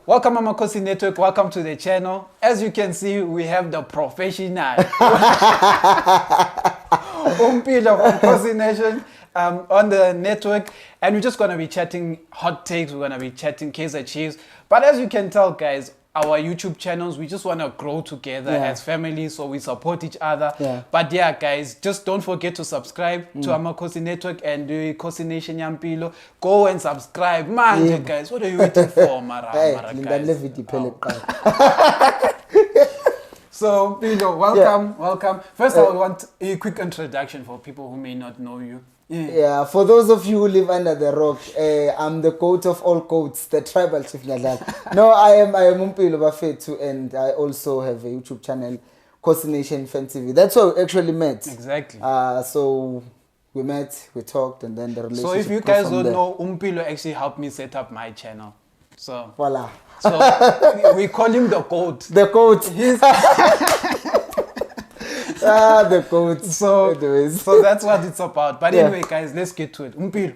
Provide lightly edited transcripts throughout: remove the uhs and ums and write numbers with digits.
Welcome Amakhosi Network, welcome to the channel. As you can see, we have the professional Umpilo from Nkosi Nation on the network, and we're just going to be chatting hot takes, we're going to be chatting Kaizer Chiefs. But as you can tell, guys, our YouTube channels, we just want to grow together as families, so we support each other. But yeah, guys, just don't forget to subscribe to Amakhosi Network and the Nkosi Nation Yampilo. Go and subscribe. Man, guys, what are you waiting for, Mara? So, Pilo, welcome. First, I want a quick introduction for people who may not know you. For those of you who live under the rock, I'm the goat of all goats, the tribal chief. No, I am Umpilo Bafetu, and I also have a YouTube channel, Nkosi Nation Fan TV. That's how we actually met. Exactly. So we met, we talked, and then the relationship. So if you guys don't know, Umpilo actually helped me set up my channel. So voila. So we call him the goat. The goat. The goat. So that's what it's about. But anyway, guys, let's get to it. Umpilo.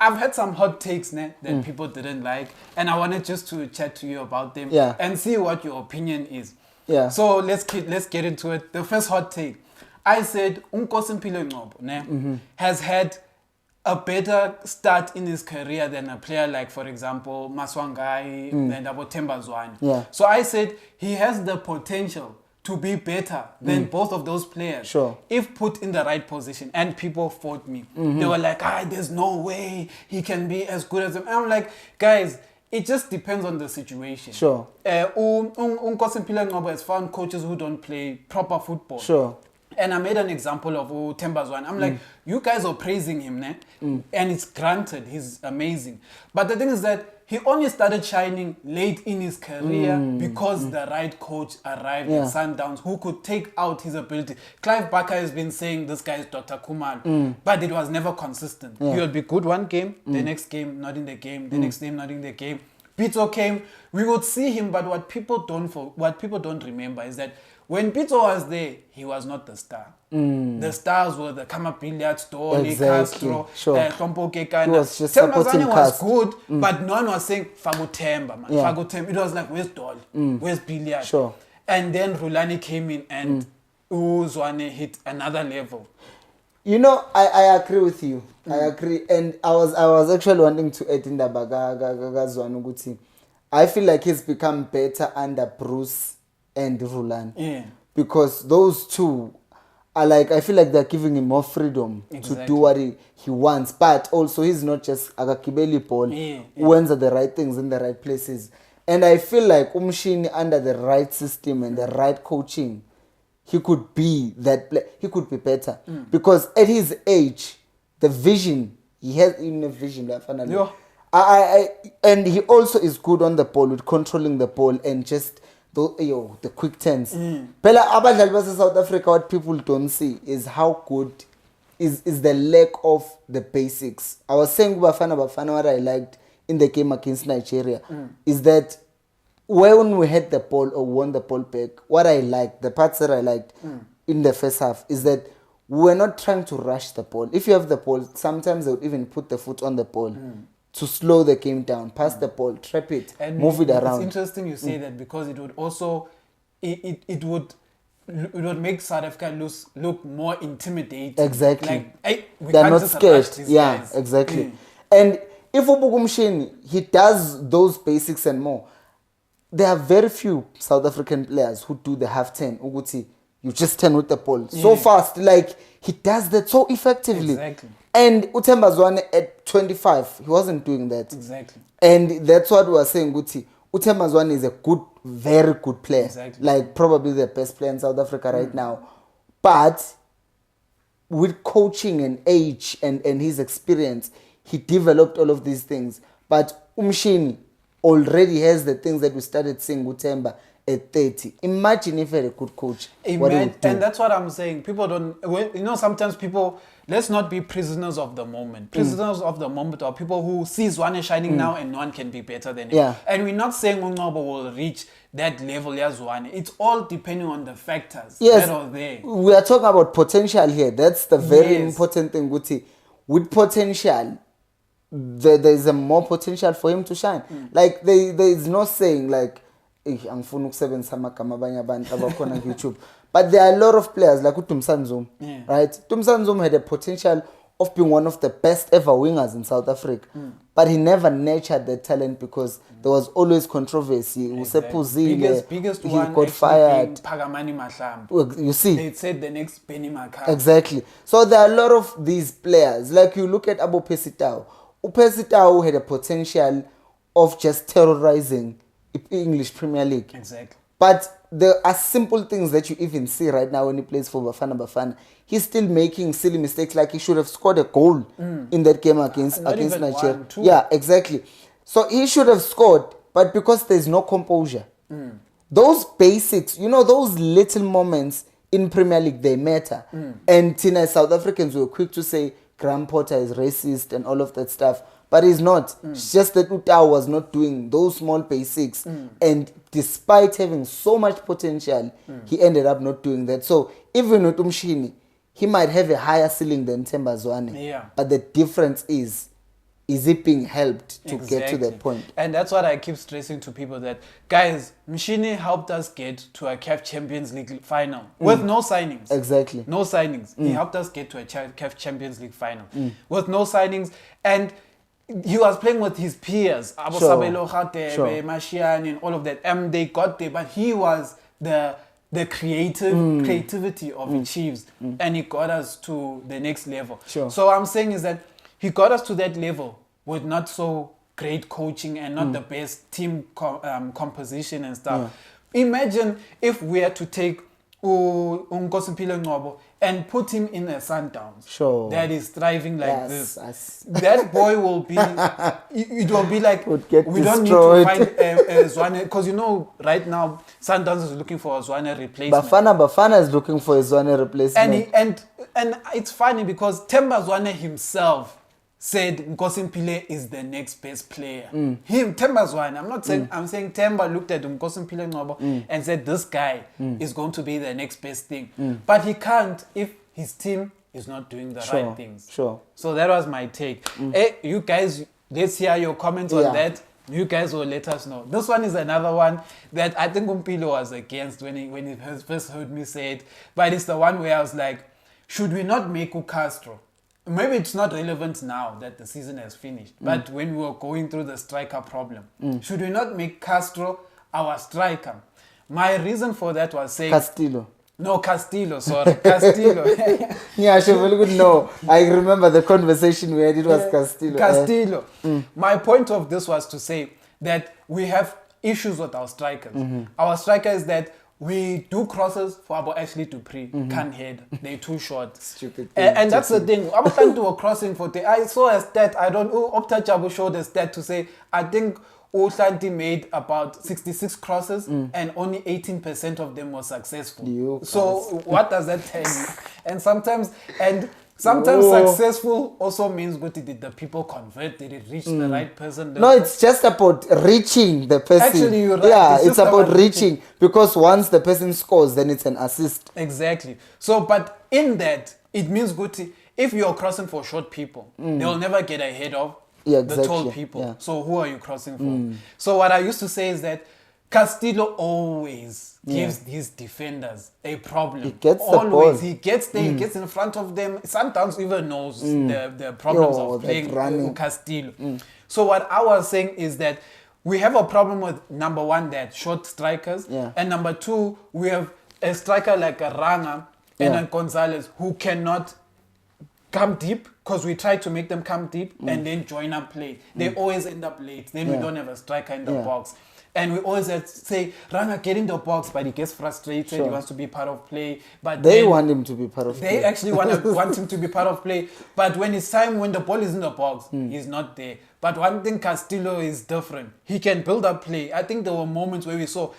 I've had some hot takes that people didn't like, and I wanted just to chat to you about them and see what your opinion is. So let's get into it. The first hot take. I said Ngcobo has had a better start in his career than a player like, for example, Maswangai and THEMBA ZWANE. So I said he has the potential to be better than both of those players if put in the right position. And people fought me. They were like, there's no way he can be as good as him. I'm like, guys, it just depends on the situation. Ngcobo has found coaches who don't play proper football. And I made an example of THEMBA ZWANE. I'm like, you guys are praising him, and it's granted, he's amazing. But the thing is that he only started shining late in his career because the right coach arrived at Sundowns who could take out his ability. Clive Barker has been saying this guy is Dr. Kumal, but it was never consistent. He would be good one game, the next game not in the game, the next game not in the game. Pito came, we would see him, but what people don't remember is that when Pito was there, he was not the star. The stars were the Kama Billiards, Dolly, Castro, Tompo Kekana. THEMBA ZWANE was good, but no one was saying Fagutemba, man. Fagutemba. It was like, where's Dolly? Where's Billiard? And then Rulani came in and Zwane hit another level. You know, I agree with you. I agree. And I was actually wanting to add in the Zwane. I feel like he's become better under Bruce and Rulani. Because those two are like, I feel like they're giving him more freedom to do what he wants. But also he's not just Agakibeli Paul who ends at the right things in the right places. And I feel like Umshini under the right system and the right coaching, he could be that he could be better. Because at his age, the vision, he has in a vision. And he also is good on the ball with controlling the ball and just the quick turns. Pela abadlali base South Africa, what people don't see is how good is the lack of the basics. I was saying Bafana what I liked in the game against Nigeria is that when we had the ball or won the ball back, what I liked, the parts that I liked in the first half is that we're not trying to rush the ball. If you have the ball, sometimes they would even put the foot on the ball to slow the game down, pass the ball, trap it, and move it around. It's interesting you say that because it would also, it would make South Africa look more intimidating. Exactly. Like, hey, they're not scared. Guys. Exactly. And if Ubugumshini, he does those basics and more, there are very few South African players who do the half turn. Uguti, you just turn with the ball so fast. Like, he does that so effectively. Exactly. And THEMBA ZWANE at 25, he wasn't doing that. Exactly. And that's what we were saying, Guti. THEMBA ZWANE is a good, very good player. Exactly. Like probably the best player in South Africa right now. But with coaching and age and his experience, he developed all of these things. But Umshini already has the things that we started seeing with THEMBA at 30. Imagine if he had a good coach. And that's what I'm saying. People don't, sometimes people, let's not be prisoners of the moment. Prisoners of the moment are people who see Zwane shining now and no one can be better than him. And we're not saying Ngcobo will reach that level as Zwane. It's all depending on the factors that are there. We are talking about potential here. That's the very important thing, Guti. With potential, there's a more potential for him to shine. Like there is no saying like angifuna ukusebenzisa amagama abanye abantu abakhona ku-YouTube, but there are a lot of players like uTumsanzum, right? Tumsanzum had a potential of being one of the best ever wingers in South Africa, but he never nurtured that talent because there was always controversy. Exactly. Biggest he one got fired. Pagamani Mahlam. You see, they said the next Benny Makar. Exactly. So there are a lot of these players. Like you look at Abo Pesitao. Pesitao had a potential of just terrorizing English Premier League. Exactly. But there are simple things that you even see right now when he plays for Bafana. He's still making silly mistakes, like he should have scored a goal in that game against Nigeria. Yeah, exactly. So he should have scored, but because there's no composure. Those basics, you know, those little moments in Premier League, they matter. And Tina, South Africans were quick to say Graham Potter is racist and all of that stuff. But he's not. It's just that Utah was not doing those small basics. And despite having so much potential, he ended up not doing that. So even with Umshini, he might have a higher ceiling than THEMBA ZWANE. Yeah. But the difference is he being helped to get to that point? And that's what I keep stressing to people, that, guys, Mshini helped us get to a CAF Champions League final with no signings. Exactly. No signings. He helped us get to a CAF Champions League final with no signings. And he was playing with his peers, Abu Sabelo Khatebe, Mashiane, and all of that. They got there, but he was the creativity of the Chiefs, and he got us to the next level. So I'm saying is that he got us to that level with not so great coaching and not the best team composition and stuff. Imagine if we had to take Ngcobo and put him in a Sundowns that is thriving like this. That boy will be, it will be like, we don't need to find a Zwane, because you know, right now, Sundowns is looking for a Zwane replacement. Bafana is looking for a Zwane replacement. And it's funny because THEMBA ZWANE himself said Nkosi is the next best player. Him, THEMBA ZWANE. I'm not saying, I'm saying THEMBA looked at Ngcobo and said this guy is going to be the next best thing. But he can't if his team is not doing the right things. So that was my take. Hey, you guys, let's hear your comments on that. You guys will let us know. This one is another one that I think Umpilo was against when he first heard me say it. But it's the one where I was like, should we not make Castro? Maybe it's not relevant now that the season has finished, but when we were going through the striker problem, should we not make Castro our striker? My reason for that was saying... Castillo. No, Castillo, sorry. Castillo. Yeah, I should really good know. I remember the conversation we had, it was Castillo. Castillo. My point of this was to say that we have issues with our strikers. Our striker is that we do crosses for Abo Ashley to can't head. They're too short. Stupid. And that's the thing. I'm trying to do a crossing for I saw a stat. I don't know. Opta Jabu showed a stat to say I think Ohlanti made about 66 crosses and only 18% of them were successful. So what does that tell you? And sometimes successful also means good. Did the people convert? Did it reach the right person? No, it's just about reaching the person. Actually, you're right. Yeah, it's about reaching, because once the person scores, then it's an assist. Exactly. So, but in that, it means good. If you're crossing for short people, they'll never get ahead of the tall people. So who are you crossing for? So what I used to say is that Castillo always gives his defenders a problem. He gets always. He gets there, he gets in front of them. Sometimes even knows the problems of playing Castillo. So what I was saying is that we have a problem with, number one, that short strikers. And number two, we have a striker like a Ranga and a Gonzalez who cannot come deep, because we try to make them come deep and then join up play. They always end up late. Then we don't have a striker in the box. And we always have to say, Ranga, get in the box, but he gets frustrated. He wants to be part of play. But they want him to be part of play. They actually want him to be part of play. But when it's time, when the ball is in the box, he's not there. But one thing, Castillo is different. He can build up play. I think there were moments where we saw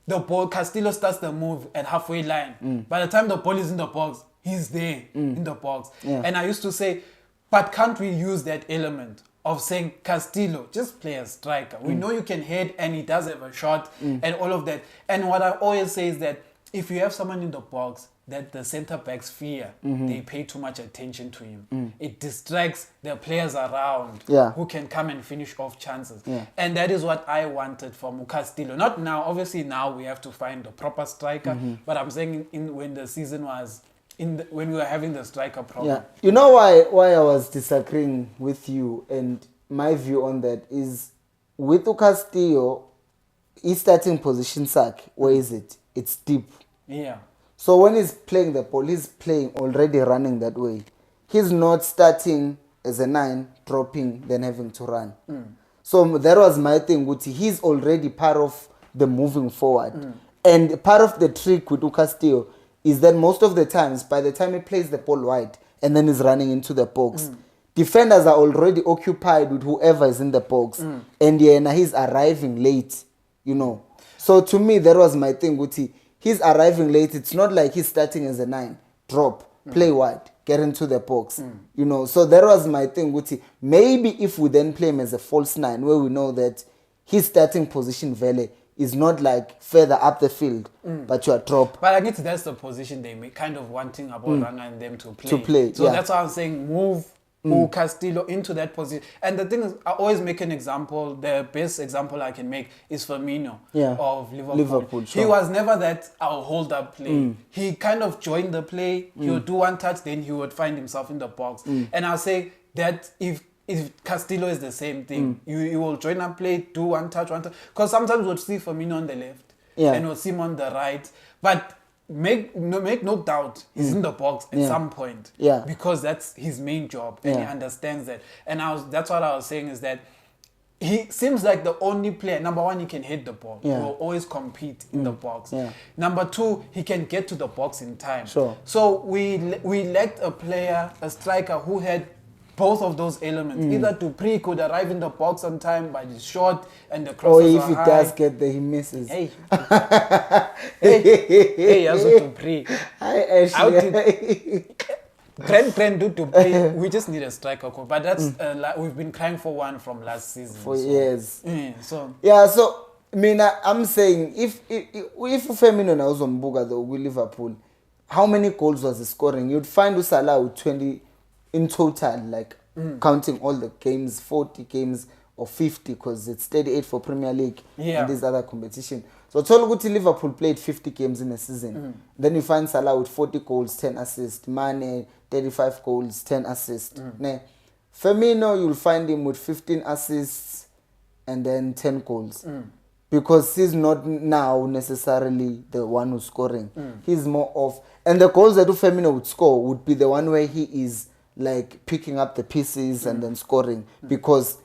the ball, Castillo starts the move at halfway line. By the time the ball is in the box, he's there in the box. And I used to say, but can't we use that element of saying, Castillo, just play a striker. We know you can head and he does have a shot and all of that. And what I always say is that if you have someone in the box, that the centre backs fear. They pay too much attention to him. It distracts the players around who can come and finish off chances. And that is what I wanted from Castillo. Not now, obviously now we have to find a proper striker, but I'm saying when the season was, when we were having the striker problem. Yeah. You know why I was disagreeing with you, and my view on that is with Castillo, his starting position sack, where is it? It's deep. Yeah. So when he's playing the ball, he's playing already running that way. He's not starting as a 9, dropping, then having to run. So that was my thing, Guti. He's already part of the moving forward. And part of the trick with Castillo is that most of the times, by the time he plays the ball wide and then he's running into the box, defenders are already occupied with whoever is in the box. And he's arriving late, you know. So to me, that was my thing, Guti. He's arriving late. It's not like he's starting as a 9. Drop, play wide, get into the box. You know, so that was my thing, Guti. Maybe if we then play him as a false 9, where we know that his starting position, Vele, is not like further up the field, but you are drop. But I guess that's the position they make, kind of wanting Aboranga and them to play. So that's why I'm saying move Castillo into that position. And the thing is, I always make an example. The best example I can make is Firmino of Liverpool. Sure. He was never that I'll hold up play. He kind of joined the play. He would do one touch, then he would find himself in the box. And I'll say that if Castillo is the same thing, you will join up play, do one touch. Because sometimes we'll see Firmino on the left and we'll see him on the right. But make no doubt, he's in the box at some point. Because that's his main job, and he understands that. And that's what I was saying, is that he seems like the only player. Number one, he can hit the ball. He will always compete in the box. Number two, he can get to the box in time. So we lacked a player, a striker who had both of those elements. Either Dupree could arrive in the box on time, but he's short and the crosses or if he does get there, he misses. Hey, also Dupree. Hi, Ashley. Trend do Dupree. We just need a striker, but that's we've been crying for one from last season for years. So I mean, I'm saying if Firmino now was on Buga though with Liverpool, how many goals was he scoring? You'd find Salah with 20 in total, like counting all the games, 40 games or 50, because it's 38 for Premier League and these other competition. So Toluguti Liverpool played 50 games in a season. Then you find Salah with 40 goals, 10 assists. Mane, 35 goals, 10 assists. Firmino, you'll find him with 15 assists and then 10 goals. Because he's not now necessarily the one who's scoring. He's more of... And the goals that Firmino would score would be the one where he is like picking up the pieces and then scoring, because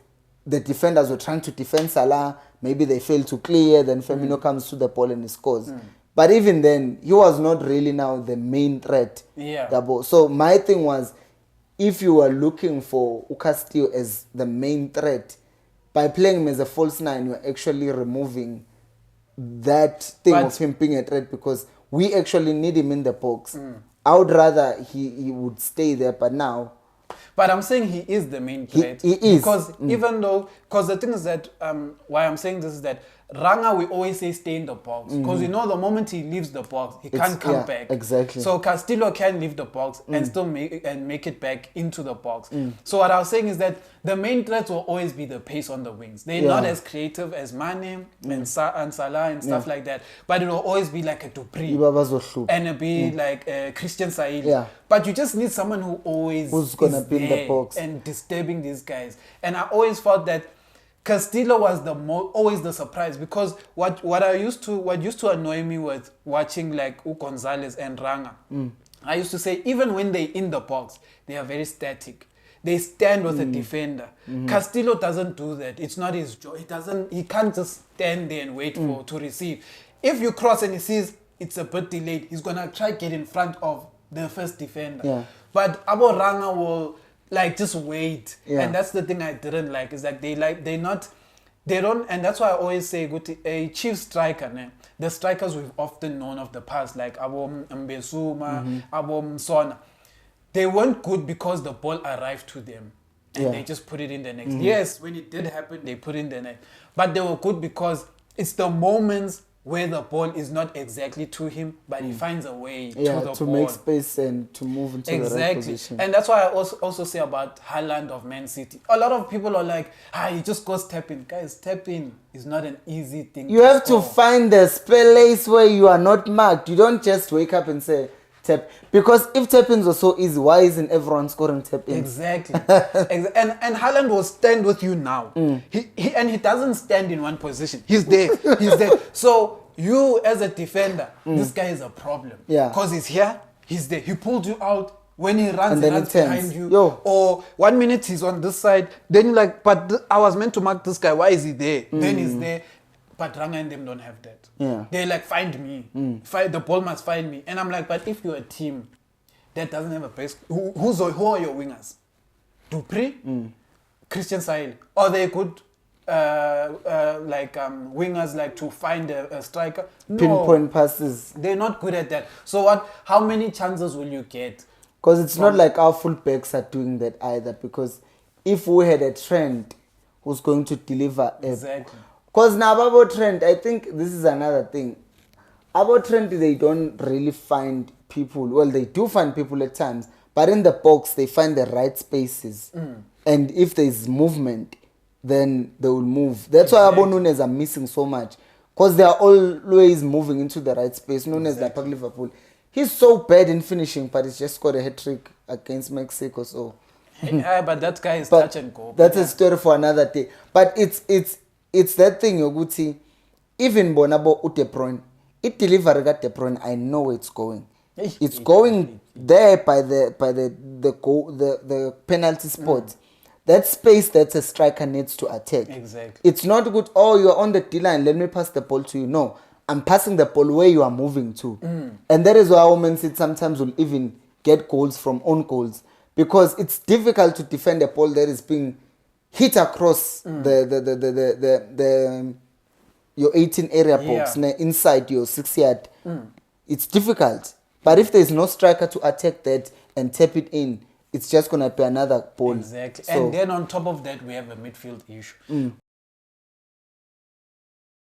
the defenders were trying to defend Salah, maybe they failed to clear, then Firmino comes to the ball and he scores. But even then, he was not really now the main threat. So my thing was, if you were looking for Castillo as the main threat, by playing him as a false 9, you're actually removing that thing of him being a threat, because we actually need him in the box. I would rather he would stay there, but now... But I'm saying he is the main threat. He is. Because even though... Because the thing is that... why I'm saying this is that Ranga, we always say stay in the box. Because you know the moment he leaves the box, he can't come back. Exactly. So Castillo can leave the box and still make it back into the box. So what I was saying is that the main threats will always be the pace on the wings. They're not as creative as Mane and Salah and stuff like that. But it will always be like a Dupree. And it'll be like Christian Saïd. But you just need someone who always who's gonna be in the box and disturbing these guys. And I always felt that Castillo was always the surprise, because what used to annoy me with watching like Gonzalez and Ranga, I used to say even when they're in the box, they are very static. They stand with a defender. Castillo doesn't do that. It's not his job. He can't just stand there and wait to receive. If you cross and he sees it's a bit delayed, he's gonna try to get in front of the first defender. But Abo Ranga will like just wait. And that's the thing I didn't like, is that they don't, and that's why I always say a chief striker, the strikers we've often known of the past, like Abo Mbesuma, Abo Msona, they weren't good because the ball arrived to them and they just put it in the net. Yes, when it did happen, they put in the net. But they were good because it's the moments where the ball is not exactly to him, but he finds a way to the to ball. make space and to move into the right position. And that's why I also say about Haaland of Man City. A lot of people are like, he just goes tap in. Guys, tap in is not an easy thing. You have to find the place where you are not marked. You don't just wake up and say tap. Because if tap-ins are so easy, why isn't everyone scoring tap-ins? Exactly. And Haaland will stand with you now. He doesn't stand in one position. He's there. He's there. So you as a defender, this guy is a problem. Yeah. Because he's here, he's there. He pulled you out. When he runs, and he runs behind you. Or 1 minute he's on this side. Then you're like, but I was meant to mark this guy. Why is he there? Then he's there. But Ranga and them don't have that. Yeah. They like, find me. The ball must find me. And I'm like, but if you're a team that doesn't have a base, who are your wingers? Dupree? Christian Sahil? Are they good wingers like to find a striker? No. Pinpoint passes. They're not good at that. So what? How many chances will you get? Because it's not like our fullbacks are doing that either. Because if we had a Trent who's going to deliver... Exactly. Because now about Trent, I think this is another thing. About Trent, they don't really find people. Well, they do find people at times. But in the box, they find the right spaces. And if there's movement, then they will move. That's why Abo Nunes are missing so much. Because they are always moving into the right space. Nunes like Liverpool. He's so bad in finishing, but he's just got a hat-trick against Mexico. So. But that guy is touch and go. That's a story for another day. But it's that thing, Yoguti. Even Bonabo De Bruyne, it delivered at De Bruyne. I know where it's going. It's going there by the penalty spot. That space that a striker needs to attack. Exactly. It's not good. Oh, you're on the D-line. Let me pass the ball to you. No, I'm passing the ball where you are moving to. And that is why women sometimes will even get goals from own goals. Because it's difficult to defend a ball that is being hit across your 18 area box inside your 6 yard. It's difficult. But if there's no striker to attack that and tap it in, it's just going to be another ball. Exactly. So, and then on top of that, we have a midfield issue.